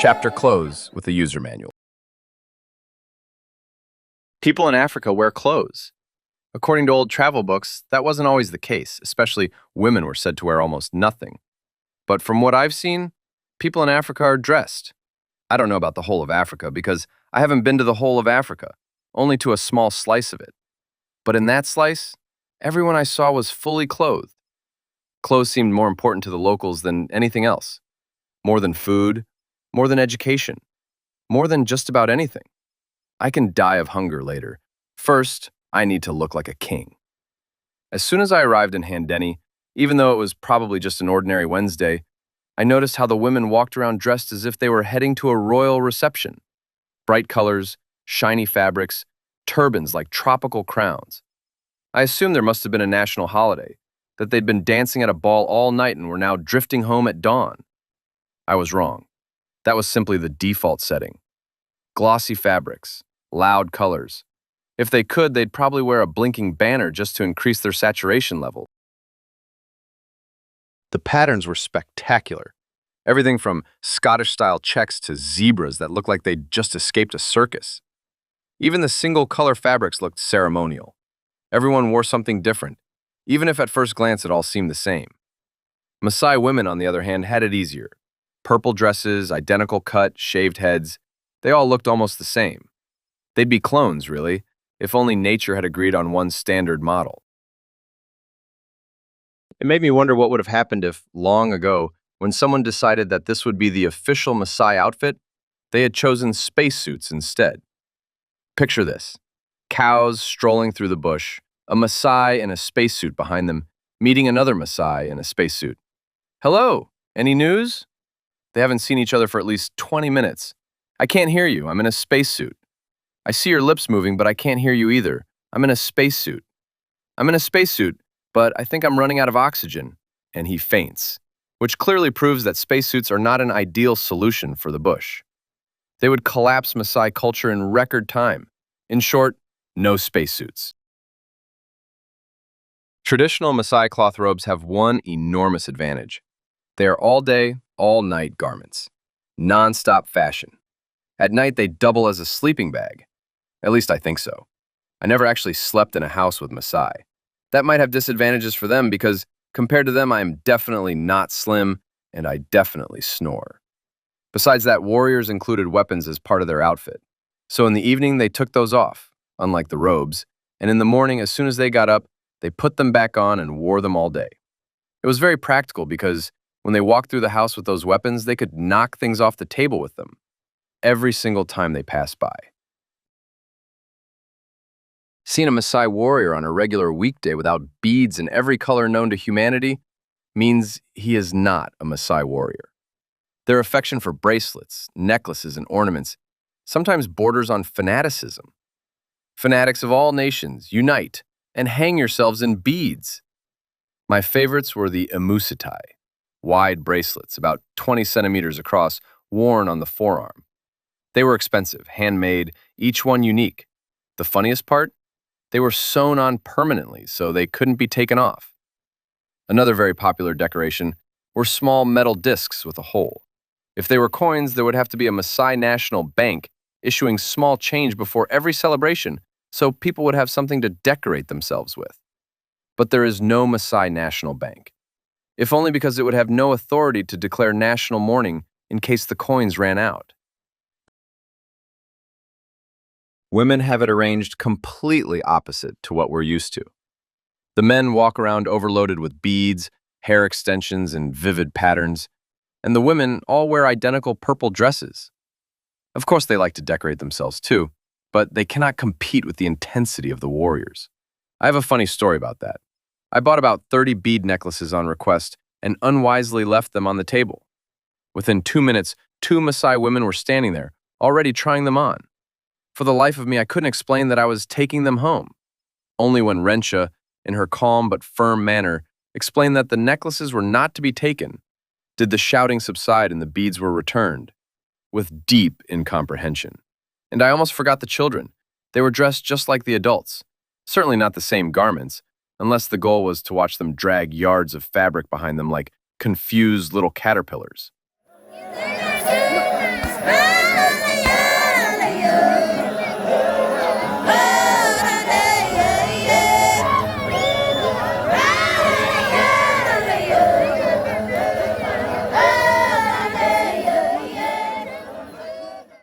Chapter close with the user manual. People in Africa wear clothes. According to old travel books, that wasn't always the case, especially women were said to wear almost nothing. But from what I've seen, people in Africa are dressed. I don't know about the whole of Africa because I haven't been to the whole of Africa, only to a small slice of it. But in that slice, everyone I saw was fully clothed. Clothes seemed more important to the locals than anything else. More than food, more than education, more than just about anything. I can die of hunger later. First, I need to look like a king. As soon as I arrived in Handeni, even though it was probably just an ordinary Wednesday, I noticed how the women walked around dressed as if they were heading to a royal reception. Bright colors, shiny fabrics, turbans like tropical crowns. I assumed there must have been a national holiday, that they'd been dancing at a ball all night and were now drifting home at dawn. I was wrong. That was simply the default setting. Glossy fabrics, loud colors. If they could, they'd probably wear a blinking banner just to increase their saturation level. The patterns were spectacular. Everything from Scottish-style checks to zebras that looked like they'd just escaped a circus. Even the single-color fabrics looked ceremonial. Everyone wore something different, even if at first glance it all seemed the same. Maasai women, on the other hand, had it easier. Purple dresses, identical cut, shaved heads. They all looked almost the same. They'd be clones, really, if only nature had agreed on one standard model. It made me wonder what would have happened if, long ago, when someone decided that this would be the official Maasai outfit, they had chosen spacesuits instead. Picture this. Cows strolling through the bush, a Maasai in a spacesuit behind them, meeting another Maasai in a spacesuit. Hello, any news? They haven't seen each other for at least 20 minutes. I can't hear you, I'm in a spacesuit. I see your lips moving, but I can't hear you either. I'm in a spacesuit. I'm in a spacesuit, but I think I'm running out of oxygen. And he faints, which clearly proves that spacesuits are not an ideal solution for the bush. They would collapse Maasai culture in record time. In short, no spacesuits. Traditional Maasai cloth robes have one enormous advantage. They are all-day, all-night garments. Non-stop fashion. At night, they double as a sleeping bag. At least I think so. I never actually slept in a house with Maasai. That might have disadvantages for them because, compared to them, I am definitely not slim, and I definitely snore. Besides that, warriors included weapons as part of their outfit. So in the evening, they took those off, unlike the robes, and in the morning, as soon as they got up, they put them back on and wore them all day. It was very practical because when they walked through the house with those weapons, they could knock things off the table with them every single time they passed by. Seeing a Maasai warrior on a regular weekday without beads in every color known to humanity means he is not a Maasai warrior. Their affection for bracelets, necklaces, and ornaments sometimes borders on fanaticism. Fanatics of all nations, unite and hang yourselves in beads. My favorites were the emusitai, wide bracelets, about 20 centimeters across, worn on the forearm. They were expensive, handmade, each one unique. The funniest part? They were sewn on permanently, so they couldn't be taken off. Another very popular decoration were small metal discs with a hole. If they were coins, there would have to be a Maasai National Bank issuing small change before every celebration, so people would have something to decorate themselves with. But there is no Maasai National Bank, if only because it would have no authority to declare national mourning in case the coins ran out. Women have it arranged completely opposite to what we're used to. The men walk around overloaded with beads, hair extensions, and vivid patterns, and the women all wear identical purple dresses. Of course, they like to decorate themselves too, but they cannot compete with the intensity of the warriors. I have a funny story about that. I bought about 30 bead necklaces on request and unwisely left them on the table. Within 2 minutes, 2 Maasai women were standing there, already trying them on. For the life of me, I couldn't explain that I was taking them home. Only when Rensha, in her calm but firm manner, explained that the necklaces were not to be taken, did the shouting subside and the beads were returned, with deep incomprehension. And I almost forgot the children. They were dressed just like the adults. Certainly not the same garments, unless the goal was to watch them drag yards of fabric behind them like confused little caterpillars.